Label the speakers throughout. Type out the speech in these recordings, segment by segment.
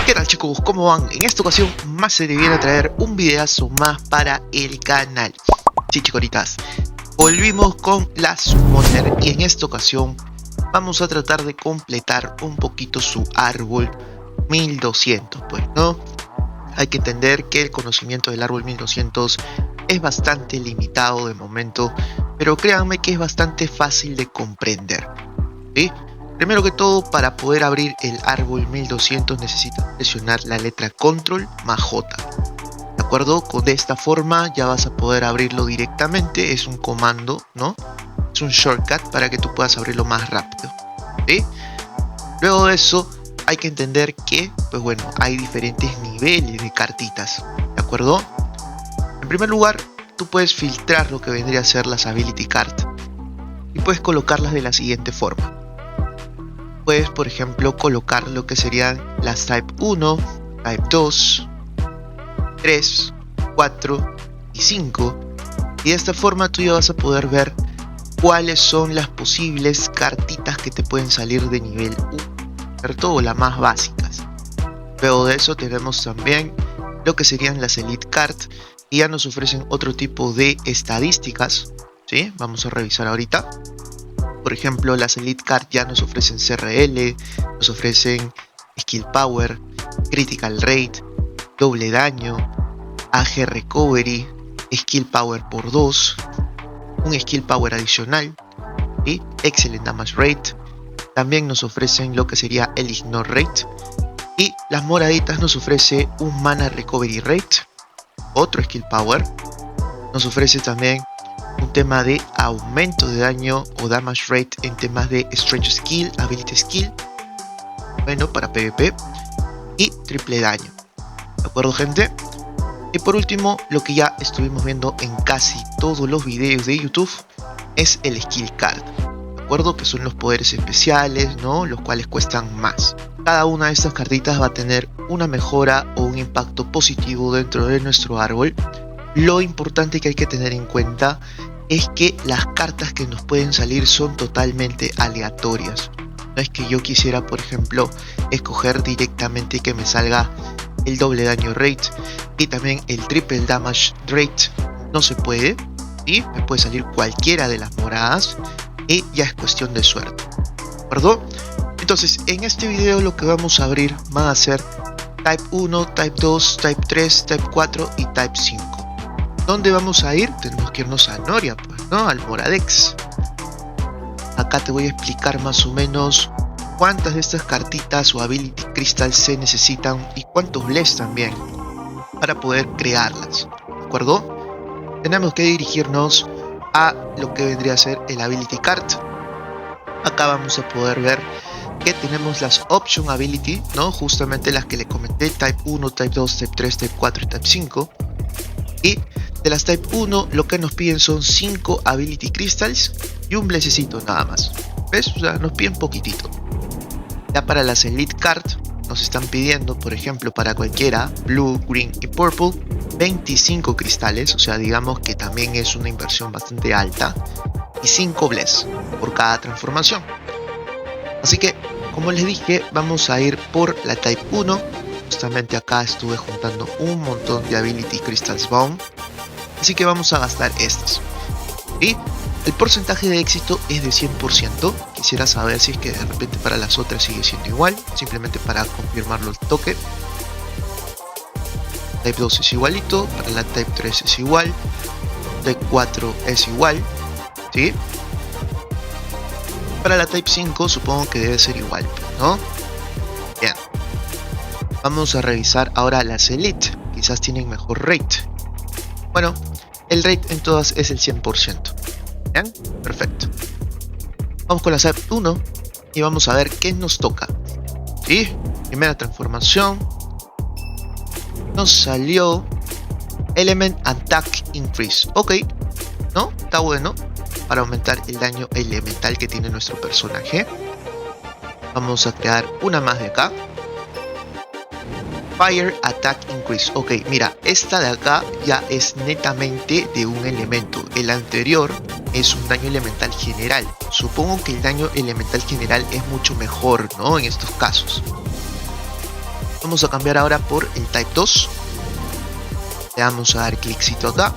Speaker 1: ¿Qué tal, chicos? ¿Cómo van? En esta ocasión más se te viene a traer un videazo más para el canal. Sí, chicoritas, volvimos con la Summoner y en esta ocasión vamos a tratar de completar un poquito su árbol 1200, pues, ¿no? Hay que entender que el conocimiento del árbol 1200 es bastante limitado de momento, pero créanme que es bastante fácil de comprender, ¿sí? Primero que todo, para poder abrir el árbol 1200 necesitas presionar la letra Control más J. ¿De acuerdo? De esta forma ya vas a poder abrirlo directamente. Es un comando, ¿no? Es un shortcut para que tú puedas abrirlo más rápido, ¿sí? Luego de eso, hay que entender que, pues bueno, hay diferentes niveles de cartitas, ¿de acuerdo? En primer lugar, tú puedes filtrar lo que vendría a ser las Ability Cards y puedes colocarlas de la siguiente forma. Puedes, por ejemplo, colocar lo que serían las Type 1, Type 2, 3, 4 y 5. Y de esta forma tú ya vas a poder ver cuáles son las posibles cartitas que te pueden salir de nivel 1, ¿cierto? O las más básicas. Luego de eso tenemos también lo que serían las Elite Cards, y ya nos ofrecen otro tipo de estadísticas, ¿sí? Vamos a revisar ahorita. Por ejemplo, las Elite Cards ya nos ofrecen CRL, nos ofrecen Skill Power, Critical Rate, doble daño, AG Recovery, Skill Power por 2, un Skill Power adicional y Excellent Damage Rate. También nos ofrecen lo que sería el Ignore Rate, y las moraditas nos ofrece un Mana Recovery Rate, otro Skill Power. Nos ofrece también un tema de aumento de daño o damage rate en temas de Strange Skill, Ability Skill, bueno, para PvP, y triple daño. ¿De acuerdo, gente? Y por último, lo que ya estuvimos viendo en casi todos los videos de YouTube es el Skill Card. ¿De acuerdo? Que son los poderes especiales, ¿no? Los cuales cuestan más. Cada una de estas cartitas va a tener una mejora o un impacto positivo dentro de nuestro árbol. Lo importante que hay que tener en cuenta es que las cartas que nos pueden salir son totalmente aleatorias. No es que yo quisiera, por ejemplo, escoger directamente que me salga el doble daño rate y también el triple damage rate. No se puede, ¿sí? Me puede salir cualquiera de las moradas y ya es cuestión de suerte, ¿de acuerdo? Entonces, en este video lo que vamos a abrir van a ser Type 1, Type 2, Type 3, Type 4 y Type 5. ¿Dónde vamos a ir? Tenemos que irnos a Noria, pues, ¿no? Al Moradex. Acá te voy a explicar más o menos cuántas de estas cartitas o Ability Crystals se necesitan y cuántos Bless también para poder crearlas, ¿de acuerdo? Tenemos que dirigirnos a lo que vendría a ser el Ability Card. Acá vamos a poder ver que tenemos las Option Ability, ¿no? Justamente las que le comenté, Type 1, Type 2, Type 3, Type 4 y Type 5. Y de las Type 1 lo que nos piden son 5 Ability Crystals y un blessecito nada más. ¿Ves? O sea, nos piden poquitito. Ya para las Elite Card nos están pidiendo, por ejemplo, para cualquiera, Blue, Green y Purple, 25 cristales. O sea, digamos que también es una inversión bastante alta. Y 5 Bless por cada transformación. Así que, como les dije, vamos a ir por la Type 1. Justamente acá estuve juntando un montón de Ability Crystals Bomb, así que vamos a gastar estas. Y el porcentaje de éxito es de 100%. Quisiera saber si es que de repente para las otras sigue siendo igual, simplemente para confirmarlo el toque. Type 2 es igualito, para la Type 3 es igual, Type 4 es igual, ¿sí? Para la Type 5 supongo que debe ser igual, ¿no? Bien. Vamos a revisar ahora las Elite, quizás tienen mejor rate. Bueno, el rate en todas es el 100%. ¿Bien? Perfecto. Vamos con la Type 1 y vamos a ver qué nos toca. ¿Sí? Primera transformación. Nos salió Element Attack Increase. Ok, ¿no? Está bueno para aumentar el daño elemental que tiene nuestro personaje. Vamos a crear una más de acá. Fire Attack Increase. Ok, mira, esta de acá ya es netamente de un elemento. El anterior es un daño elemental general. Supongo que el daño elemental general es mucho mejor, ¿no? En estos casos. Vamos a cambiar ahora por el Type 2. Le vamos a dar cliccito acá.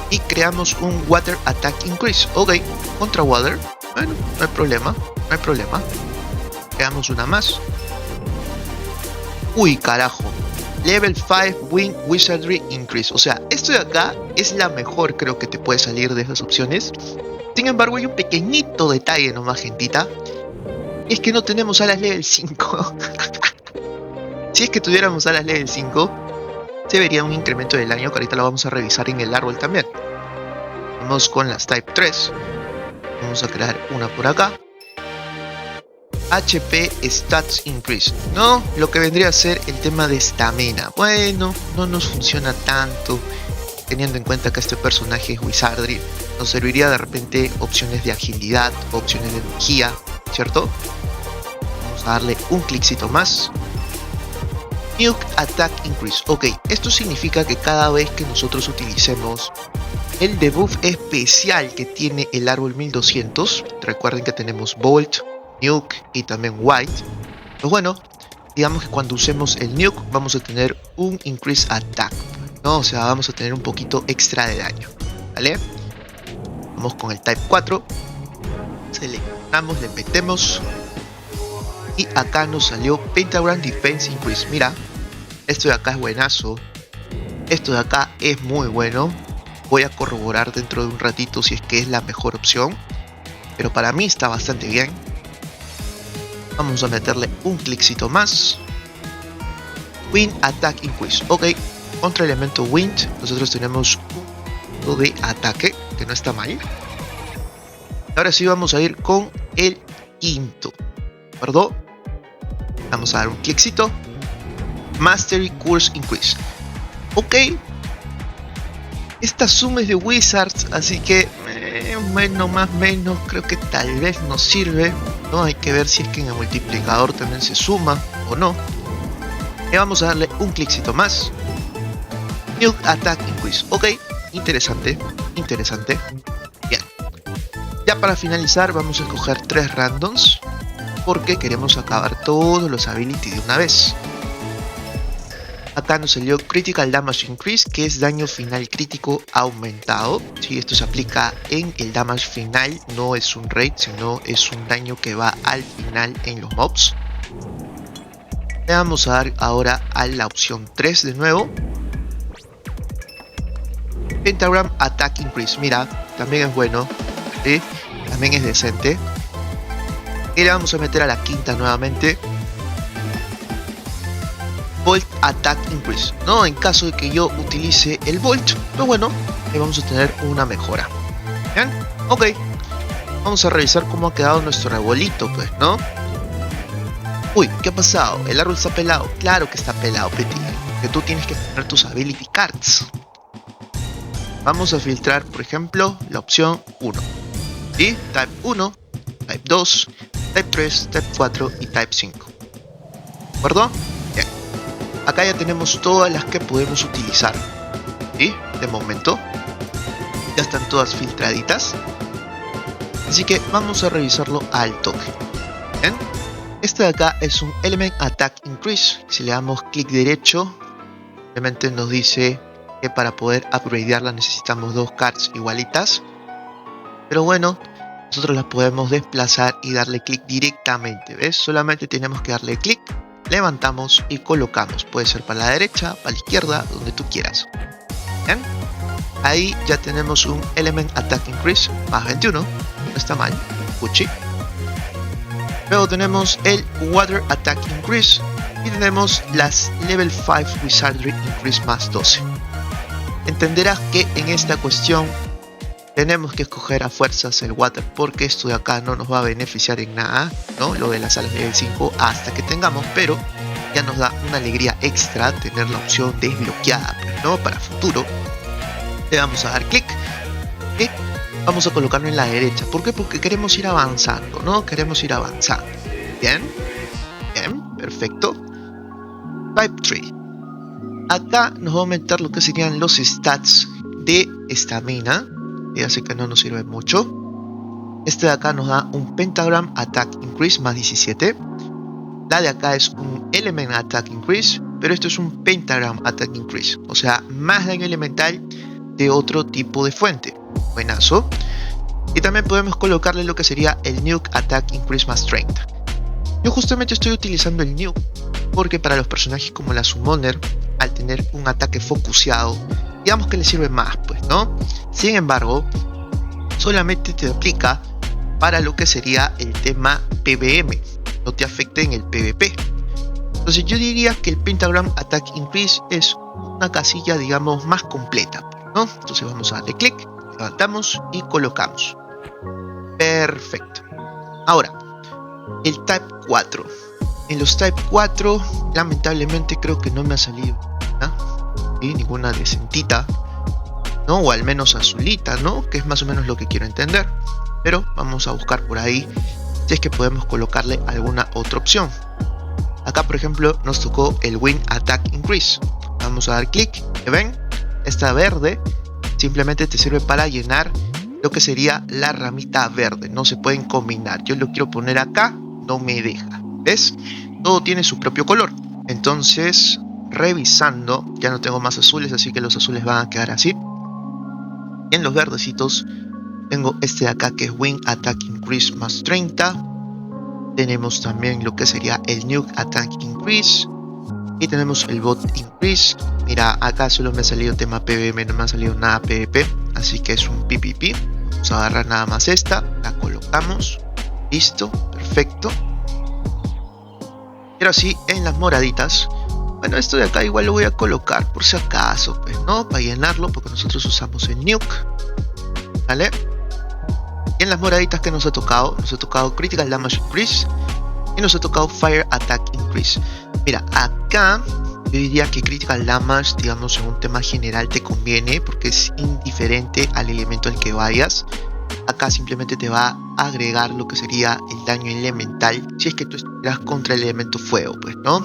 Speaker 1: Y creamos un Water Attack Increase. Ok, contra Water. Bueno, no hay problema, no hay problema. Creamos una más. Uy, carajo. Level 5 Wind Wizardry Increase. O sea, esto de acá es la mejor, creo que te puede salir de esas opciones. Sin embargo, hay un pequeñito detalle nomás, gentita. Y es que no tenemos alas level 5. Si es que tuviéramos alas level 5, se vería un incremento del daño, que ahorita lo vamos a revisar en el árbol también. Vamos con las Type 3. Vamos a crear una por acá. HP Stats Increase. No, lo que vendría a ser el tema de estamina. Bueno, no nos funciona tanto, teniendo en cuenta que este personaje es Wizardry. Nos serviría de repente opciones de agilidad, opciones de energía, ¿cierto? Vamos a darle un cliccito más. Nuke Attack Increase. Ok, esto significa que cada vez que nosotros utilicemos el debuff especial que tiene el árbol 1200, recuerden que tenemos Bolt, Nuke y también White, pues bueno, digamos que cuando usemos el Nuke vamos a tener un Increase Attack, ¿no? O sea, vamos a tener un poquito extra de daño, ¿vale? Vamos con el Type 4, seleccionamos, le metemos y acá nos salió Pentagram Defense Increase. Mira, esto de acá es buenazo, esto de acá es muy bueno. Voy a corroborar dentro de un ratito si es que es la mejor opción, pero para mí está bastante bien. Vamos a meterle un cliccito más. Wind Attack Increase. Ok, contra el elemento Wind nosotros tenemos un punto de ataque, que no está mal. Ahora sí vamos a ir con el quinto, ¿perdón? Vamos a dar un cliccito. Mastery Course Increase. Ok, esta suma es de Wizards, así que bueno, más o menos creo que tal vez nos sirve, ¿no? Hay que ver si es que en el multiplicador también se suma o no. Y vamos a darle un cliccito más. Nuke Attack Increase. Ok, interesante, interesante. Bien. Ya para finalizar vamos a escoger 3 randoms, porque queremos acabar todos los abilities de una vez. Acá nos salió Critical Damage Increase, que es daño final crítico aumentado. Sí, esto se aplica en el damage final, no es un raid, sino es un daño que va al final en los mobs. Le vamos a dar ahora a la opción 3 de nuevo. Pentagram Attack Increase, mira, también es bueno, ¿sí? También es decente. Y le vamos a meter a la quinta nuevamente. Bolt Attack Increase, ¿no? En caso de que yo utilice el Bolt, pues bueno, ahí vamos a tener una mejora. ¿Bien? Ok. Vamos a revisar cómo ha quedado nuestro arbolito, pues, ¿no? Uy, ¿qué ha pasado? El árbol está pelado. Claro que está pelado, Petit. Que tú tienes que poner tus ability cards. Vamos a filtrar, por ejemplo, la opción 1. ¿Sí? Type 1, Type 2, Type 3, Type 4 y Type 5. ¿De acuerdo? Bien. Acá ya tenemos todas las que podemos utilizar. ¿Sí? De momento. Ya están todas filtraditas. Así que vamos a revisarlo al toque. Bien. Este de acá es un Element Attack Increase. Si le damos clic derecho, simplemente nos dice que para poder upgradearla necesitamos 2 cards igualitas. Pero bueno, nosotros las podemos desplazar y darle clic directamente. ¿Ves? Solamente tenemos que darle clic, levantamos y colocamos. Puede ser para la derecha, para la izquierda, donde tú quieras. ¿Bien? Ahí ya tenemos un Element Attack Increase más 21. No está mal. Cuchi. Luego tenemos el Water Attack Increase y tenemos las Level 5 Wizardry Increase más 12. Entenderás que en esta cuestión tenemos que escoger a fuerzas el Water, porque esto de acá no nos va a beneficiar en nada, ¿no? Lo de las alas Level 5 hasta que tengamos, pero ya nos da una alegría extra tener la opción desbloqueada, ¿no? Para futuro. Le vamos a dar clic y vamos a colocarlo en la derecha. ¿Por qué? Porque queremos ir avanzando, ¿no? Queremos ir avanzando. Bien, bien, perfecto. Type 3. Acá nos va a aumentar lo que serían los stats de estamina. ya sé que no nos sirve mucho. Este de acá nos da un Pentagram Attack Increase más 17. La de acá es un Element Attack Increase, pero esto es un Pentagram Attack Increase, o sea, más daño elemental de otro tipo de fuente. Buenazo. Y también podemos colocarle lo que sería el Nuke Attack Increase más 30. Yo justamente estoy utilizando el Nuke porque para los personajes como la Summoner, al tener un ataque focuseado, digamos que le sirve más, pues, ¿no? Sin embargo, solamente te aplica para lo que sería el tema PvM, no te afecta en el PvP. Entonces yo diría que el Pentagram Attack Increase es una casilla, digamos, más completa, ¿no? Entonces vamos a darle clic, levantamos y colocamos. Perfecto. Ahora, el Type 4. En los Type 4, lamentablemente creo que no me ha salido ninguna decentita, ¿no? O al menos azulita, ¿no? Que es más o menos lo que quiero entender. Pero vamos a buscar por ahí si es que podemos colocarle alguna otra opción. Acá, por ejemplo, nos tocó el Wind Attack Increase. Vamos a dar clic. ¿Ven? Esta verde simplemente te sirve para llenar lo que sería la ramita verde. No se pueden combinar. Yo lo quiero poner acá, no me deja. ¿Ves? Todo tiene su propio color. Entonces, revisando, ya no tengo más azules, así que los azules van a quedar así. En los verdecitos tengo este de acá que es Wing Attack Increase más 30. Tenemos también lo que sería el Nuke Attack Increase. Y tenemos el Bot Increase. Mira, acá solo me ha salido tema PvM, no me ha salido nada PvP. Así que es un PvP. Vamos a agarrar nada más esta. La colocamos. Listo, perfecto. Y ahora sí, en las moraditas. Bueno, esto de acá igual lo voy a colocar por si acaso, pues, ¿no? Para llenarlo, porque nosotros usamos el Nuke. ¿Vale? Y en las moraditas que nos ha tocado Critical Damage Increase y nos ha tocado Fire Attack Increase. Mira, acá yo diría que Critical Damage, digamos, en un tema general te conviene porque es indiferente al elemento al que vayas. Acá simplemente te va a agregar lo que sería el daño elemental si es que tú estuvieras contra el elemento fuego, pues, ¿no?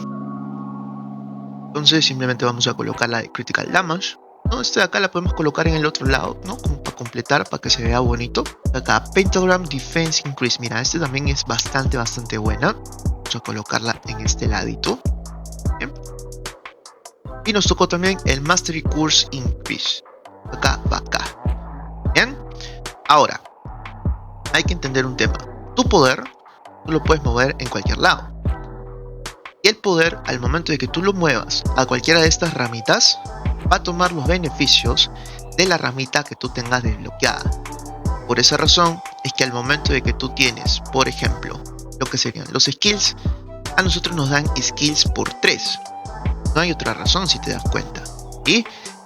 Speaker 1: Entonces simplemente vamos a colocar la de Critical Damage, ¿no? Esta de acá la podemos colocar en el otro lado, ¿no? Como para completar, para que se vea bonito. Acá, Pentagram Defense Increase. Mira, este también es bastante buena. Vamos a colocarla en este ladito. Bien. Y nos tocó también el Mastery Course Increase. Acá, va acá. Bien. Ahora, hay que entender un tema. Tu poder, tú lo puedes mover en cualquier lado. Y el poder, al momento de que tú lo muevas a cualquiera de estas ramitas, va a tomar los beneficios de la ramita que tú tengas desbloqueada. Por esa razón es que al momento de que tú tienes, por ejemplo, lo que serían los skills, a nosotros nos dan skills por 3. No hay otra razón si te das cuenta. Y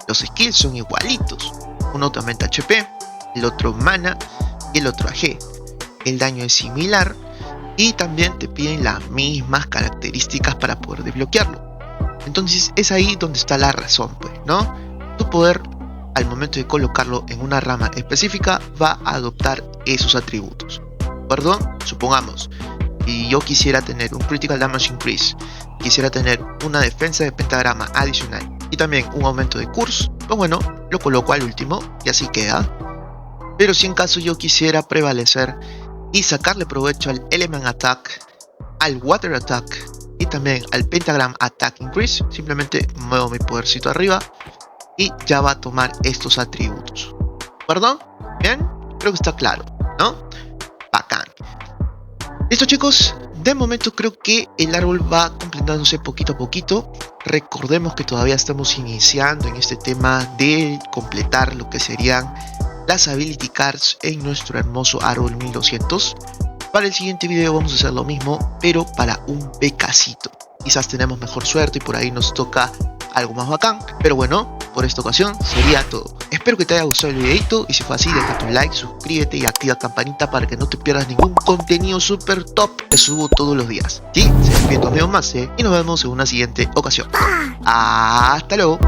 Speaker 1: los skills son igualitos. Uno te aumenta HP, el otro mana y el otro AG. El daño es similar y también te piden las mismas características para poder desbloquearlo. Entonces es ahí donde está la razón, pues, ¿no? Tu poder, al momento de colocarlo en una rama específica, va a adoptar esos atributos. ¿De acuerdo? Supongamos, si yo quisiera tener un Critical Damage Increase, quisiera tener una defensa de pentagrama adicional y también un aumento de curse, pues bueno, lo coloco al último y así queda. Pero si en caso yo quisiera prevalecer y sacarle provecho al Element Attack, al Water Attack y también al Pentagram Attack Increase, simplemente muevo mi podercito arriba y ya va a tomar estos atributos. ¿Perdón? Bien, creo que está claro, ¿no? Bacán. Listo, chicos, de momento creo que el árbol va completándose poquito a poquito. Recordemos que todavía estamos iniciando en este tema de completar lo que serían las Ability Cards en nuestro hermoso árbol 1200. Para el siguiente video vamos a hacer lo mismo, pero para un becacito. Quizás tenemos mejor suerte y por ahí nos toca algo más bacán. Pero bueno, por esta ocasión sería todo. Espero que te haya gustado el videito y si fue así, deja tu like, suscríbete y activa campanita para que no te pierdas ningún contenido super top que subo todos los días. Sí, se despide tu amigo Mase y nos vemos en una siguiente ocasión. Hasta luego.